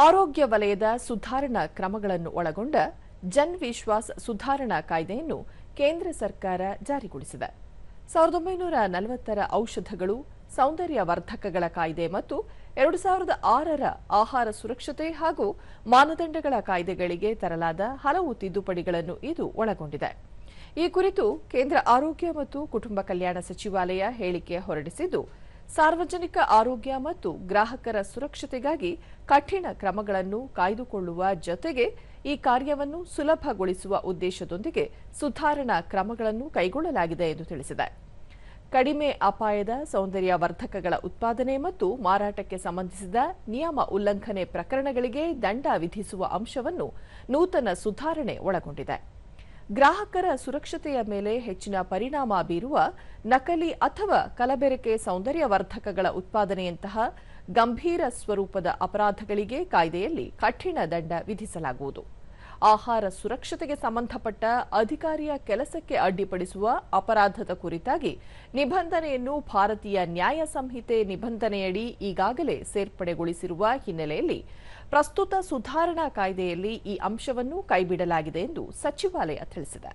ಆರೋಗ್ಯ ವಲಯದ ಸುಧಾರಣಾ ಕ್ರಮಗಳನ್ನು ಒಳಗೊಂಡ ಜನ್ ವಿಶ್ವಾಸ್ ಸುಧಾರಣಾ ಕಾಯ್ದೆಯನ್ನು ಕೇಂದ್ರ ಸರ್ಕಾರ ಜಾರಿಗೊಳಿಸಿದೆ. 1940ರ ಔಷಧಗಳು, ಸೌಂದರ್ಯ ವರ್ಧಕಗಳ ಕಾಯ್ದೆ ಮತ್ತು 2006ರ ಆಹಾರ ಸುರಕ್ಷತೆ ಹಾಗೂ ಮಾನದಂಡಗಳ ಕಾಯ್ದೆಗಳಿಗೆ ತರಲಾದ ಹಲವು ತಿದ್ದುಪಡಿಗಳನ್ನು ಇದು ಒಳಗೊಂಡಿದೆ. ಈ ಕುರಿತು ಕೇಂದ್ರ ಆರೋಗ್ಯ ಮತ್ತು ಕುಟುಂಬ ಕಲ್ಯಾಣ ಸಚಿವಾಲಯ ಹೇಳಿಕೆ ಹೊರಡಿಸಿದ್ದು, ಸಾರ್ವಜನಿಕ ಆರೋಗ್ಯ ಮತ್ತು ಗ್ರಾಹಕರ ಸುರಕ್ಷತೆಗಾಗಿ ಕಠಿಣ ಕ್ರಮಗಳನ್ನು ಕಾಯ್ದುಕೊಳ್ಳುವ ಜೊತೆಗೆ ಈ ಕಾರ್ಯವನ್ನು ಸುಲಭಗೊಳಿಸುವ ಉದ್ದೇಶದೊಂದಿಗೆ ಸುಧಾರಣಾ ಕ್ರಮಗಳನ್ನು ಕೈಗೊಳ್ಳಲಾಗಿದೆ ಎಂದು ತಿಳಿಸಿದೆ. ಕಡಿಮೆ ಅಪಾಯದ ಸೌಂದರ್ಯ ವರ್ಧಕಗಳ ಉತ್ಪಾದನೆ ಮತ್ತು ಮಾರಾಟಕ್ಕೆ ಸಂಬಂಧಿಸಿದ ನಿಯಮ ಉಲ್ಲಂಘನೆ ಪ್ರಕರಣಗಳಿಗೆ ದಂಡ ವಿಧಿಸುವ ಅಂಶವನ್ನು ನೂತನ ಸುಧಾರಣೆ ಒಳಗೊಂಡಿದೆ. ಗ್ರಾಹಕರ ಸುರಕ್ಷತೆಯ ಮೇಲೆ ಹೆಚ್ಚಿನ ಪರಿಣಾಮ ಬೀರುವ ನಕಲಿ ಅಥವಾ ಕಲಬೆರಕೆ ಸೌಂದರ್ಯವರ್ಧಕಗಳ ಉತ್ಪಾದನೆಯಂತಹ ಗಂಭೀರ ಸ್ವರೂಪದ ಅಪರಾಧಗಳಿಗೆ ಕಾಯ್ದೆಯಲ್ಲಿ ಕಠಿಣ ದಂಡ ವಿಧಿಸಲಾಗುವುದು. ಆಹಾರ ಸುರಕ್ಷತೆಗೆ ಸಂಬಂಧಪಟ್ಟ ಅಧಿಕಾರಿಯ ಕೆಲಸಕ್ಕೆ ಅಡ್ಡಿಪಡಿಸುವ ಅಪರಾಧದ ಕುರಿತಾಗಿ ನಿಬಂಧನೆಯನ್ನು ಭಾರತೀಯ ನ್ಯಾಯ ಸಂಹಿತೆ ನಿಬಂಧನೆಯಡಿ ಈಗಾಗಲೇ ಸೇರ್ಪಡೆಗೊಳಿಸಿರುವ ಹಿನ್ನೆಲೆಯಲ್ಲಿ ಪ್ರಸ್ತುತ ಸುಧಾರಣಾ ಕಾಯ್ದೆಯಲ್ಲಿ ಈ ಅಂಶವನ್ನು ಕೈಬಿಡಲಾಗಿದೆ ಎಂದು ಸಚಿವಾಲಯ ತಿಳಿಸಿದೆ.